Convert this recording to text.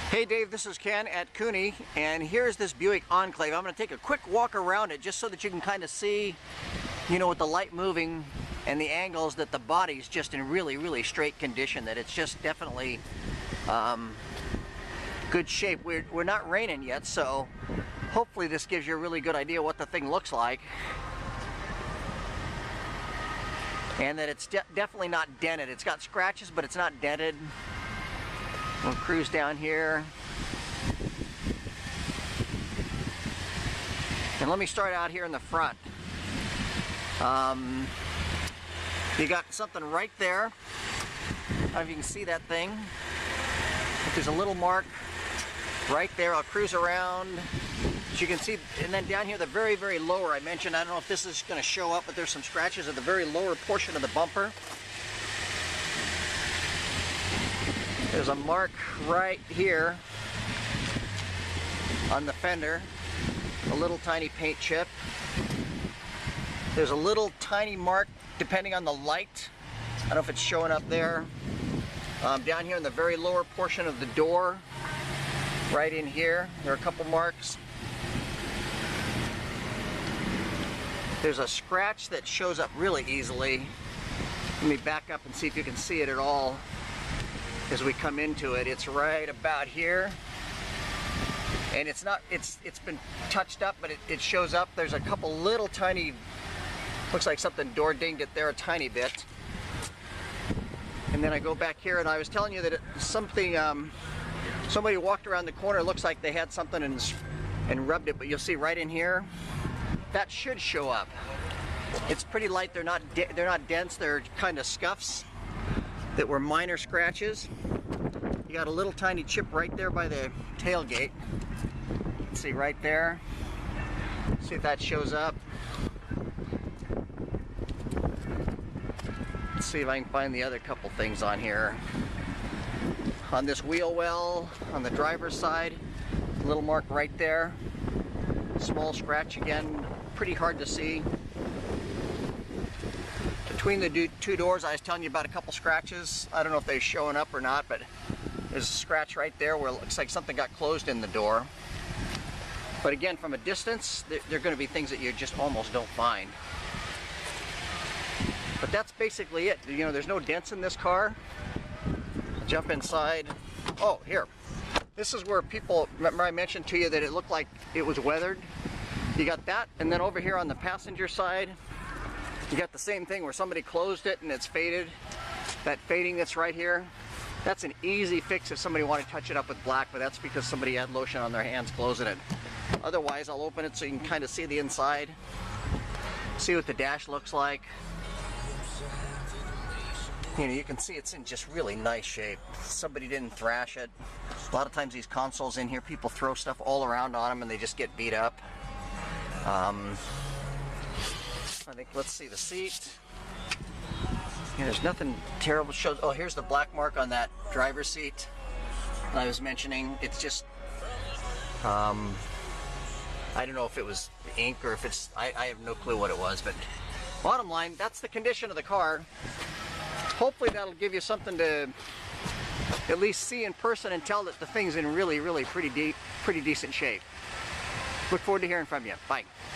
Hey Dave, this is Ken at Kuni, and here's this Buick Enclave. I'm going to take a quick walk around it just so that you can kind of see, with the light moving and the angles, that the body's just in really straight condition, that it's just definitely good shape. We're not raining yet, so hopefully this gives you a really good idea what the thing looks like. And that it's definitely not dented. It's got scratches, but it's not dented. We'll cruise down here. And let me start out here in the front. You got something right there. I don't know if you can see that thing. But there's a little mark right there. I'll cruise around. As you can see, and then down here, the very lower, I mentioned, I don't know if this is going to show up, but there's some scratches at the very lower portion of the bumper. There's a mark right here on the fender, a little tiny paint chip. There's a little tiny mark depending on the light. I don't know if it's showing up there. Down here in the very lower portion of the door, right in here, there are a couple marks. There's a scratch that shows up really easily. Let me back up and see if you can see it at all. As we come into it, it's right about here, and it's been touched up, but it shows up. There's a couple little tiny, looks like something door dinged it there a tiny bit. And then I go back here, and I was telling you that somebody walked around the corner, looks like they had something and rubbed it, but you'll see right in here, that should show up. It's pretty light. They're not dense. They're kind of scuffs that were minor scratches. You got a little tiny chip right there by the tailgate. Let's see right there. See if that shows up. Let's see if I can find the other couple things on here. On this wheel well, on the driver's side, a little mark right there. Small scratch again, pretty hard to see. Between the two doors, I was telling you about a couple scratches. I don't know if they're showing up or not, but there's a scratch right there where it looks like something got closed in the door. But again, from a distance, they're going to be things that you just almost don't find. But that's basically it. There's no dents in this car. I'll jump inside. Oh, here. This is where people, remember I mentioned to you that it looked like it was weathered? You got that, and then over here on the passenger side, you got the same thing where somebody closed it and it's faded. That fading that's right here, that's an easy fix if somebody wanted to touch it up with black, but that's because somebody had lotion on their hands closing it. Otherwise, I'll open it so you can kind of see the inside, see what the dash looks like. You can see it's in just really nice shape. Somebody didn't thrash it. A lot of times these consoles in here, people throw stuff all around on them and they just get beat up. I think, let's see, the seat. There's nothing terrible. Oh, here's the black mark on that driver's seat I was mentioning. It's just, I don't know if it was ink or if it's, I have no clue what it was, but bottom line, that's the condition of the car. Hopefully that'll give you something to at least see in person and tell that the thing's in really pretty decent shape. Look forward to hearing from you. Bye.